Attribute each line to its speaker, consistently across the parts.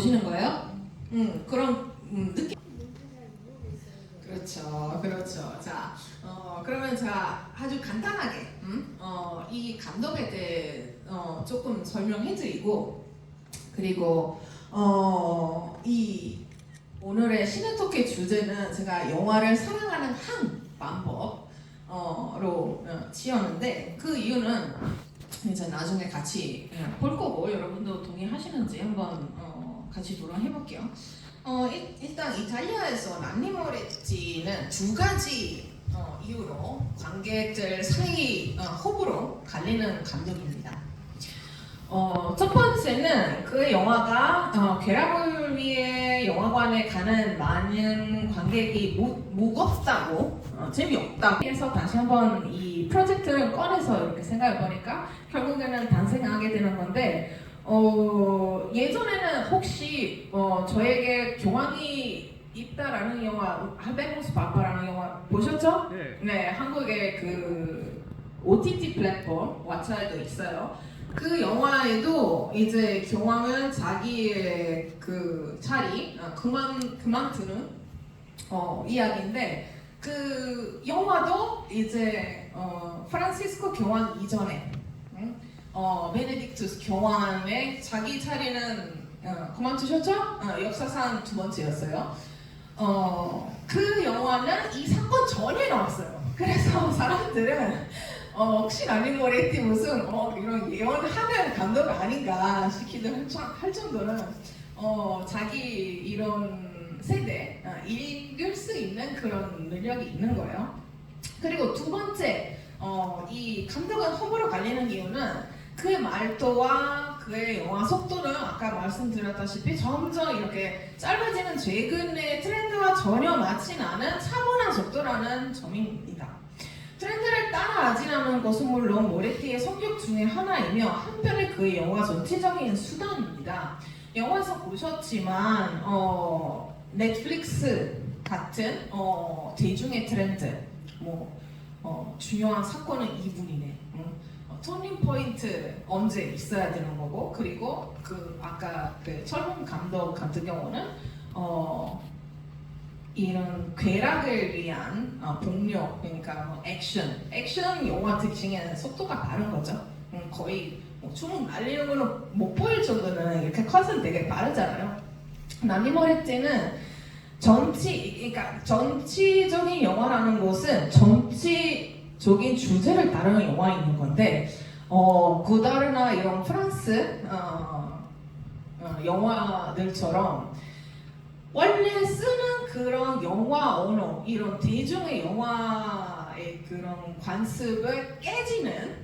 Speaker 1: 보시는 거예요? 그런 느낌. 그렇죠. 자, 그러면 자 아주 간단하게 이 감독에 대해 조금 설명해드리고 그리고 이 오늘의 시네토크의 주제는 제가 영화를 사랑하는 한 방법로 지었는데 그 이유는 이제 나중에 같이 볼 거고 여러분도 동의하시는지 한번 같이 토론해 볼게요. 일단 이탈리아에서 난니 모레티는 두 가지 이유로 관객들 사이 호불호 갈리는 감독입니다. 첫 번째는 그 영화가 쾌락을 위해 영화관에 가는 많은 관객이 무겁다고 재미없다고 해서 다시 한번 이 프로젝트를 꺼내서 이렇게 생각해 보니까 결국에는 탄생하게 되는 건데 예전에는 혹시 저에게 교황이 있다라는 영화 하베무스 파파라는 영화 보셨죠? 네, 한국의 그 OTT 플랫폼 왓챠에도 있어요. 그 영화에도 이제 교황은 자기의 그 자리 그만두는 이야기인데 그 영화도 이제 프란시스코 교황 이전에 베네딕투스 교황의 자기 자리는 그만두셨죠? 역사상 두 번째였어요. 그 영화는 이 사건 전에 나왔어요. 그래서 사람들은 혹시 난니 모레티 무슨 이런 예언하는 감독 아닌가 싶기도 할 정도는 자기 이런 세대 읽을 수 있는 그런 능력이 있는 거예요. 그리고 두 번째 이 감독은 호불호 갈리는 이유는 그의 말투와 그의 영화 속도는 아까 말씀드렸다시피 점점 이렇게 짧아지는 최근의 트렌드와 전혀 맞진 않은 차분한 속도라는 점입니다. 트렌드를 따라하지 않는 것은 물론 모레티의 성격 중에 하나이며 한편의 그의 영화 전체적인 수단입니다. 영화에서 보셨지만 넷플릭스 같은 대중의 트렌드 중요한 사건은 2분이네 터닝 포인트 언제 있어야 되는 거고 그리고 그 아까 그 철문 감독 같은 경우는 이런 쾌락을 위한 폭력 그러니까 액션 영화 특징에는 속도가 다른 거죠. 거의 춤 날리는 거는 못 보일 정도는 이렇게 컷은 되게 빠르잖아요. 난니 모레티는 그러니까 정치적인 영화라는 것은 정치적인 주제를 다루는 영화인 건데 고다르나 이런 프랑스 영화들처럼 원래 쓰는 그런 영화 언어 이런 대중의 영화의 그런 관습을 깨지는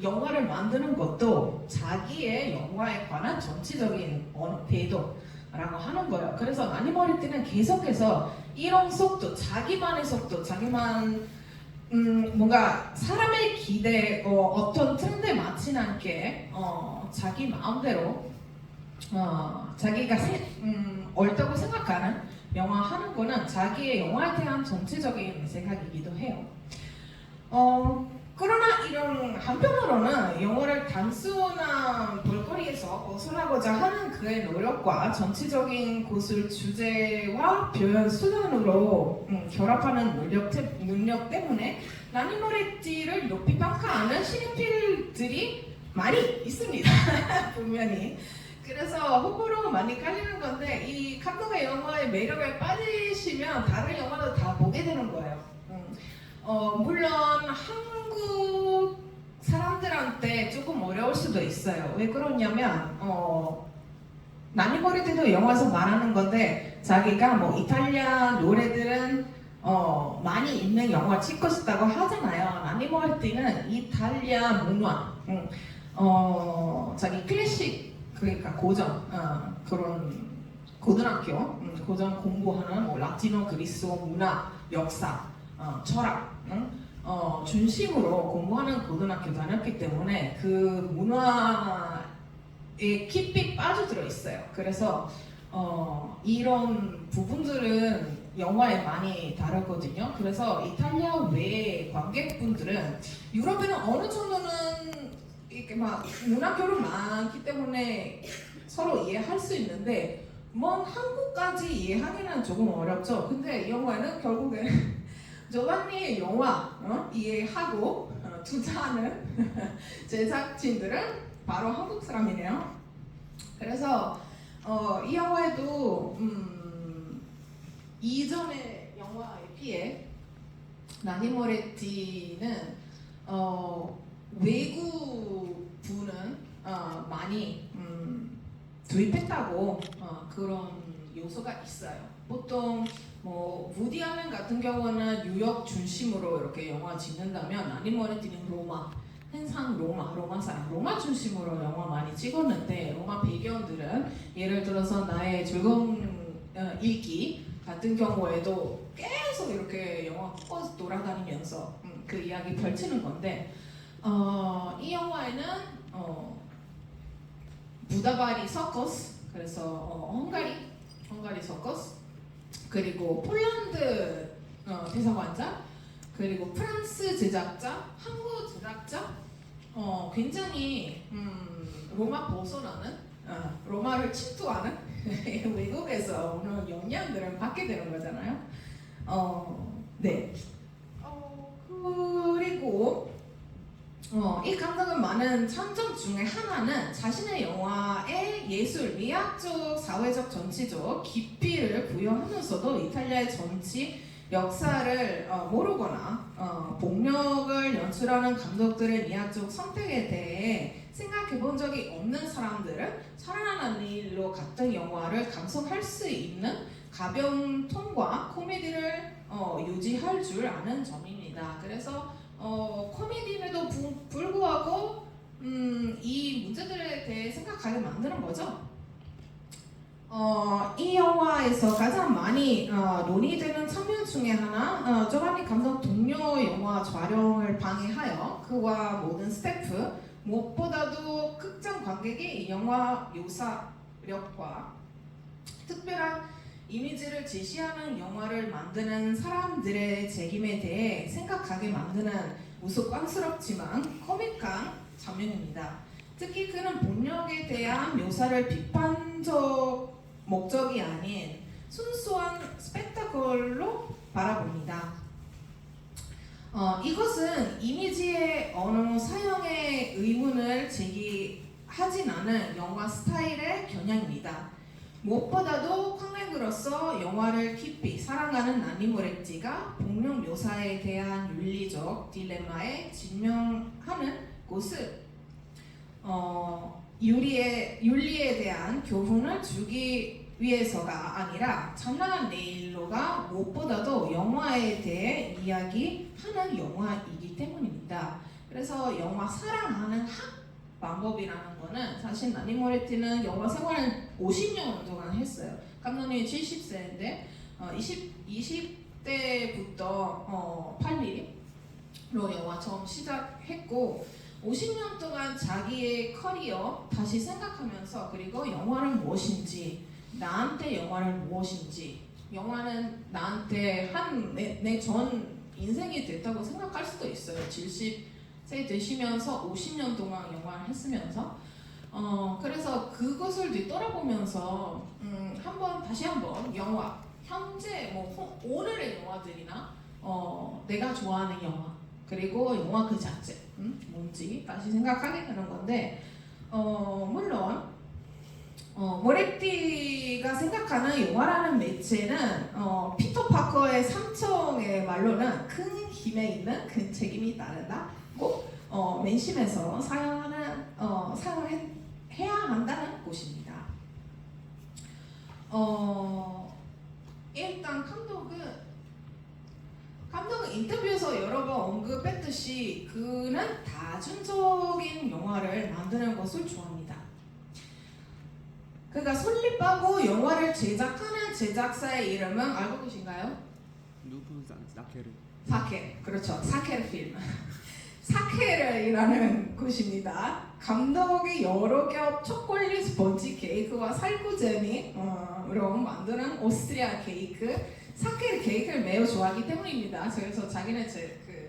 Speaker 1: 영화를 만드는 것도 자기의 영화에 관한 정치적인 언어 태도라고 하는 거예요. 그래서 난니 모레티는 계속해서 이런 속도, 자기만의 속도, 자기만 뭔가 사람의 기대, 어떤 트렌드에 맞지 않게 자기 마음대로 자기가 옳다고 생각하는 영화 하는 거는 자기의 영화에 대한 전체적인 생각이기도 해요. 그러나 이런 한편으로는 영화를 단순한 볼거리에서 벗어나고자 하는 그의 노력과 전체적인 것을 주제와 표현 수단으로 결합하는 능력 때문에 난니 모레티를 높이 평가하는 시네필들이 많이 있습니다. 분명히. 그래서 호불호가 많이 깔리는 건데 이 감독의 영화의 매력에 빠지시면 다른 영화도 다 보게 되는 거예요. 물론 한국 사람들한테 조금 어려울 수도 있어요. 왜 그러냐면 난니 모레티도 영화에서 말하는 건데 자기가 뭐 이탈리아 노래들은 많이 있는 영화 찍고 싶다고 하잖아요. 난니 모레티는 이탈리아 문화, 자기 클래식 그러니까 고전 그런 고등학교 고전 공부하는 뭐 라티노 그리스어 문화 역사 철학 중심으로 공부하는 고등학교 다녔기 때문에 그 문화에 깊이 빠져들어 있어요. 그래서 이런 부분들은 영화에 많이 다루거든요. 그래서 이탈리아 외 관객분들은 유럽에는 어느 정도는 이렇게 막 문화 교류 많기 때문에 서로 이해할 수 있는데 먼 한국까지 이해하기는 조금 어렵죠. 근데 이 영화는 결국에 조반니의 영화 이해하고 투자하는 제작진들은 바로 한국 사람이네요. 그래서 이 영화에도 이전의 영화에 비해 나니 모레티는 외국 분은 많이 도입했다고 그런 요소가 있어요. 보통 뭐 우디 알렌 같은 경우는 뉴욕 중심으로 이렇게 영화 찍는다면 나니 모레티는 로마, 항상 로마 사람, 로마 중심으로 영화 많이 찍었는데 로마 배경들은 예를 들어서 나의 즐거운 일기 같은 경우에도 계속 이렇게 영화 곳곳 돌아다니면서 그 이야기 펼치는 건데 이 영화에는 부다바리 서커스, 그래서 헝가리 서커스, 그리고 폴란드 대사관자, 그리고 프랑스 제작자, 한국 제작자, 굉장히 로마 벗어나는 로마를 침투하는 외국에서 오는 영향들을 받게 되는 거잖아요. 네. 그리고 이 감독은 많은 장점 중에 하나는 자신의 영화에 예술, 미학적, 사회적, 정치적 깊이를 부여하면서도 이탈리아의 정치, 역사를 모르거나 폭력을 연출하는 감독들의 미학적 선택에 대해 생각해 본 적이 없는 사람들은 살아나는 일로 같은 영화를 감상할 수 있는 가벼운 톤과 코미디를 유지할 줄 아는 점입니다. 그래서 코미디에도 불구하고 이 문제들에 대해 생각하게 만드는 거죠. 이 영화에서 가장 많이 논의되는 장면 중에 하나, 조반니 감독 동료 영화 촬영을 방해하여 그와 모든 스태프, 무엇보다도 극장 관객이 이 영화 묘사력과 특별한 이미지를 제시하는 영화를 만드는 사람들의 책임에 대해 생각하게 만드는 우스꽝스럽지만 코믹한 장면입니다. 특히 그는 폭력에 대한 묘사를 비판적 목적이 아닌 순수한 스펙타클로 바라봅니다. 이것은 이미지의 언어 사용의 의문을 제기하진 않은 영화 스타일의 겨냥입니다. 무엇보다도 관객으로서 영화를 깊이 사랑하는 나니 모레티가 폭력 묘사에 대한 윤리적 딜레마에 직면하는 곳을 윤리에 대한 교훈을 주기 위해서가 아니라 찬란한 내일로가 무엇보다도 영화에 대해 이야기하는 영화이기 때문입니다. 그래서 영화 사랑하는 방법이라는 거는 사실 나니 모레티는 영화 생활을 50년 동안 했어요. 감독님이 70세인데 20대부터 8mm로 영화 처음 시작했고 50년 동안 자기의 커리어 다시 생각하면서 그리고 영화는 무엇인지 나한테 영화는 무엇인지 영화는 나한테 내 전 인생이 됐다고 생각할 수도 있어요. 70세 되시면서 50년 동안 영화를 했으면서 그래서 그것을 뒤돌아보면서 다시 한번 영화 현재 뭐 오늘의 영화들이나 내가 좋아하는 영화 그리고 영화 그 자체 뭔지 다시 생각하게 되는 건데 물론 모레티가 생각하는 영화라는 매체는 피터 파커의 삼청의 말로는 큰 힘에 있는 큰 책임이 따른다고 맹심해서 사용을 해야 한다는 곳입니다. 일단 감독은 인터뷰에서 여러 번 언급했듯이 그는 다중적인 영화를 만드는 것을 좋아합니다. 그가 설립하고 영화를 제작하는 제작사의 이름은 알고 계신가요? 사케, 그렇죠. 사케르 필름. 사케르이라는 곳입니다. 감독이 여러 겹 초콜릿 스펀지 케이크와 살구잼으로 만드는 오스트리아 케이크 사케르 케이크를 매우 좋아하기 때문입니다. 그래서 자기네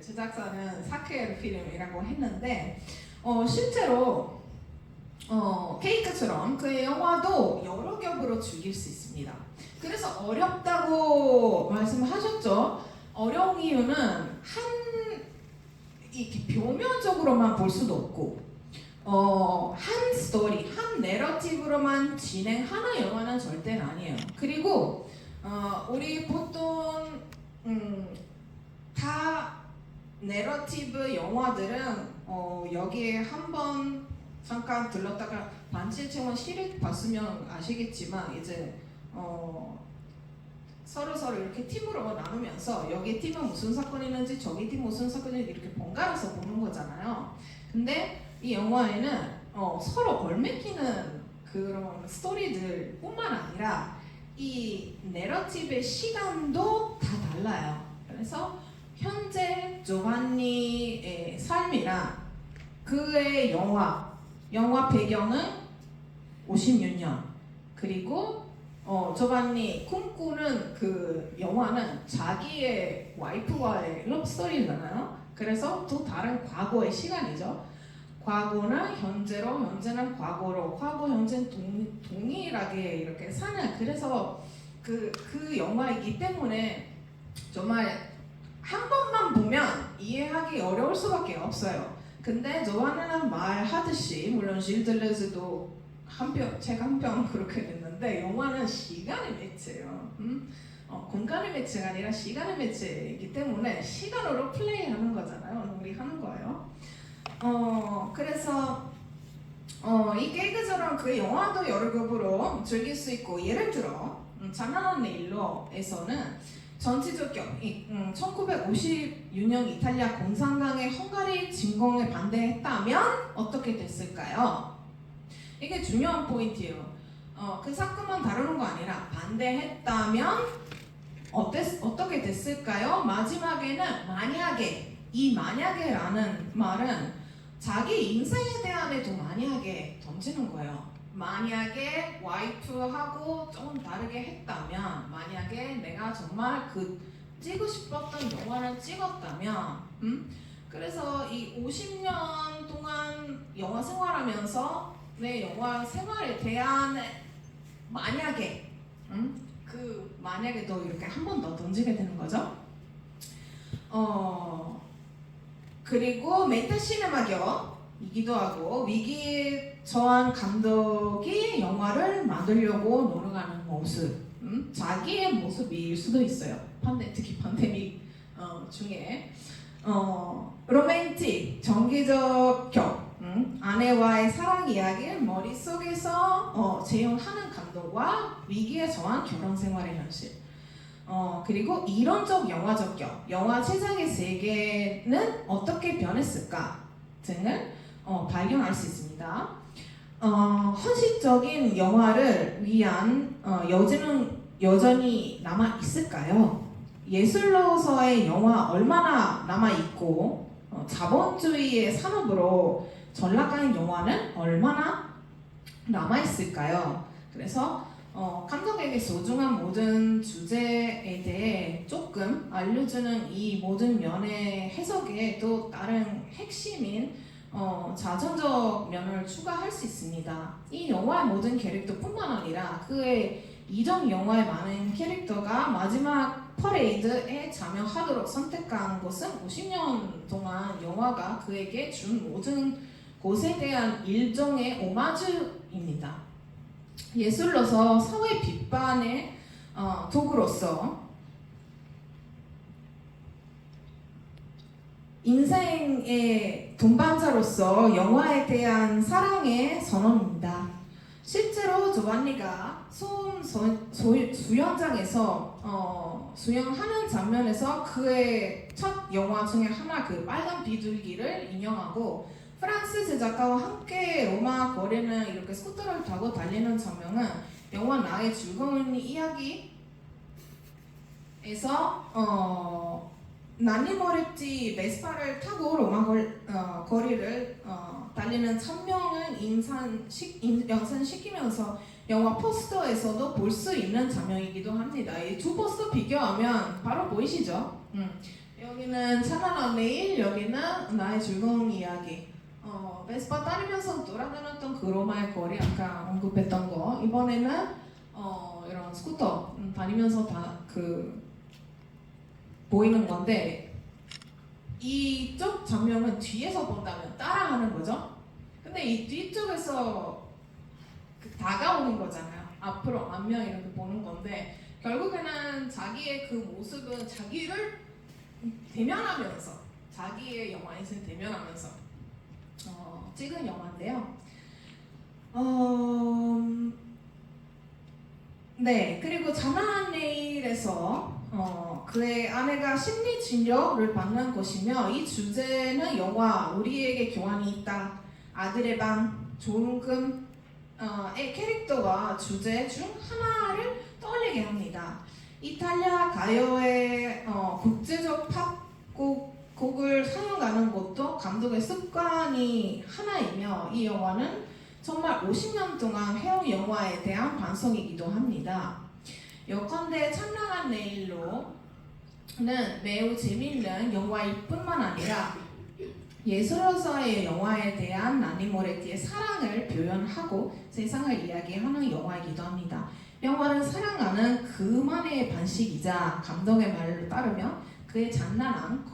Speaker 1: 제작사는 사케르 필름이라고 했는데 실제로 케이크처럼 그 영화도 여러 겹으로 즐길 수 있습니다. 그래서 어렵다고 말씀하셨죠? 어려운 이유는 이렇게表面적으로만 볼 수도 없고 한 스토리, 한 내러티브로만 진행하는 영화는 절대 아니에요. 그리고 우리 보통 다 내러티브 영화들은 여기에 한번 잠깐 들렀다가 반지의체원 시리즈 봤으면 아시겠지만 이제 서로 이렇게 팀으로 나누면서 여기 팀은 무슨 사건이 있는지 저기 팀 무슨 사건이 있는지 이렇게 번갈아서 보는 거잖아요. 근데 이 영화에는 서로 얽매이는 그런 스토리들 뿐만 아니라 이 내러티브의 시간도 다 달라요. 그래서 현재 조반니의 삶이랑 그의 영화 배경은 56년 그리고 조반니 꿈꾸는 그 영화는 자기의 와이프와의 러브스토리잖아요. 그래서 또 다른 과거의 시간이죠. 과거는 현재로, 현재는 과거로, 과거, 현재는 동일하게 이렇게 사는 그래서 그 영화이기 때문에 정말 한 번만 보면 이해하기 어려울 수밖에 없어요. 근데 조반니는 말하듯이 물론 실들레즈도 책 한 편 그렇게 됐는데 영화는 시간의 매체예요. 공간의 매체가 아니라 시간의 매체이기 때문에 시간으로 플레이하는 거잖아요. 우리 하는 거예요. 그래서 이 개그처럼 그 영화도 여러 겹으로 즐길 수 있고 예를 들어 장난한 내일로에서는 전체적 1956년 이탈리아 공산당의 헝가리 침공에 반대했다면 어떻게 됐을까요? 이게 중요한 포인트예요. 그 사건만 다루는 거 아니라 반대했다면 어떻게 됐을까요? 마지막에는 만약에 이 만약에라는 말은 자기 인생에 대한에도 만약에 던지는 거예요. 만약에 와이프하고 조금 다르게 했다면 만약에 내가 정말 그 찍고 싶었던 영화를 찍었다면 그래서 이 50년 동안 영화 생활하면서 내 영화 생활에 대한 만약에 그 만약에도 이렇게 한 번 더 던지게 되는 거죠. 그리고 메타시네마격이기도 하고 위기에 처한 감독이 영화를 만들려고 노력하는 모습, 자기의 모습일 수도 있어요. 특히 팬데믹 중에 로맨틱, 정기적 격, 아내와의 사랑 이야기를 머릿속에서 재현하는 감독과 위기에 처한 결혼 생활의 현실. 그리고 이론적 영화적 격, 영화 제작의 세계는 어떻게 변했을까 등을 발견할 수 있습니다. 헌신적인 영화를 위한 여지는 여전히 남아 있을까요? 예술로서의 영화 얼마나 남아 있고 자본주의의 산업으로 전락한 영화는 얼마나 남아 있을까요? 그래서 감독에게 소중한 모든 주제에 대해 조금 알려주는 이 모든 면의 해석에 또 다른 핵심인 자전적 면을 추가할 수 있습니다. 이 영화의 모든 캐릭터뿐만 아니라 그의 이전 영화의 많은 캐릭터가 마지막 퍼레이드에 참여하도록 선택한 것은 50년 동안 영화가 그에게 준 모든 곳에 대한 일종의 오마주입니다. 예술로서 사회 비판의 도구로서 인생의 동반자로서 영화에 대한 사랑의 선언입니다. 실제로 조반니가 소음 수영장에서 수영하는 장면에서 그의 첫 영화 중에 하나 그 빨간 비둘기를 인용하고 프랑스 제작가와 함께 로마 거리는 이렇게 스쿠터를 타고 달리는 장면은 영화 나의 즐거운 이야기에서 난리머리띠 베스파를 타고 로마 거리를 달리는 장면을 연상시키면서 영화 포스터에서도 볼 수 있는 장면이기도 합니다. 이 두 포스터 비교하면 바로 보이시죠? 여기는 찬란한 내일, 여기는 나의 즐거운 이야기. 베스파 따르면서 돌아다녔던 그 로마의 거리 아까 언급했던 거 이번에는 이런 스쿠터 다니면서 다 보이는 건데 이쪽 장면은 뒤에서 본다면 따라하는 거죠. 근데 이 뒤쪽에서 다가오는 거잖아요. 앞으로 앞면 이렇게 보는 건데 결국에는 자기의 그 모습은 자기를 대면하면서 자기의 영화인생 대면하면서 찍은 영화인데요. 네, 그리고 자나한 내일에서 그의 아내가 심리 진료를 받는 것이며 이 주제는 영화 우리에게 교환이 있다, 아들의 방, 조은금의 캐릭터와 주제 중 하나를 떠올리게 합니다. 이탈리아 가요의 국제적 팝곡을 사용하는 것도 감독의 습관이 하나이며 이 영화는 정말 50년 동안 해온 영화에 대한 반성이기도 합니다. 예컨대 찬란한 내일로는 매우 재미있는 영화일 뿐만 아니라 예술로서의 영화에 대한 나니모레티의 사랑을 표현하고 세상을 이야기하는 영화이기도 합니다. 영화는 사랑하는 그만의 반식이자 감독의 말을 따르면 그의 잔난한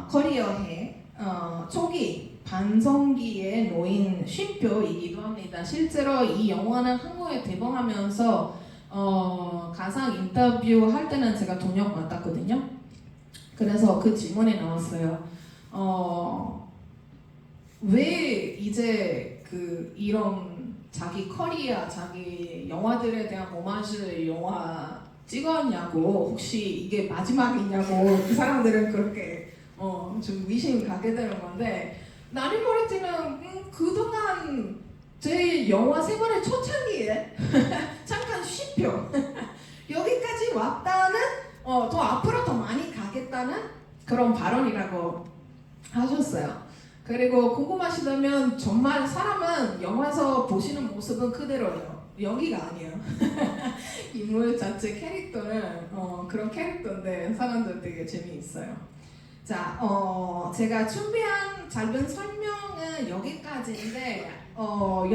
Speaker 1: 커리어의 초기 반성기에 놓인 쉼표이기도 합니다. 실제로 이 영화는 한국에 개봉하면서 가상 인터뷰 할 때는 제가 동역 맡았거든요. 그래서 그 질문이 나왔어요. 왜 이제 이런 자기 커리어, 자기 영화들에 대한 오마주 영화 찍었냐고, 혹시 이게 마지막이냐고 그 사람들은 그렇게 좀 의심이 가게 되는 건데 나니모레티는 그동안 제 영화 생활의 초창기에 잠깐 쉼표 여기까지 왔다는 더 앞으로 더 많이 가겠다는 그런 발언이라고 하셨어요. 그리고 궁금하시다면 정말 사람은 영화에서 보시는 모습은 그대로예요. 연기가 아니에요. 인물 자체 캐릭터는 그런 캐릭터인데 사람들 되게 재미있어요. 자, 제가 준비한 짧은 설명은 여기까지인데 여러분